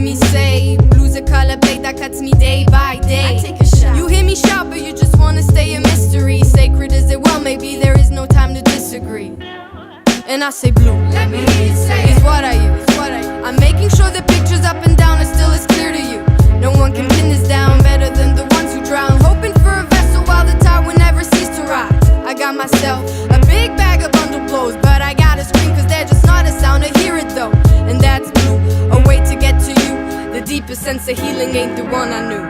me say blue's a color blade that cuts me day by day. I take a shot. You hear me shout, but you just wanna stay a mystery. Sacred as it well, maybe there is no time to disagree. And I say blue, let me hear you say is what I use. I'm making sure the pictures up and down are still as clear to you. No one can pin this down better than the ones who drown, hoping for a vessel while the tide will never cease to rise. I got myself a big bag of bundle blows, but I gotta scream cause they're just not a sound. I hear it though, and that's blue, a way to get to you. The deepest sense of healing ain't the one I knew.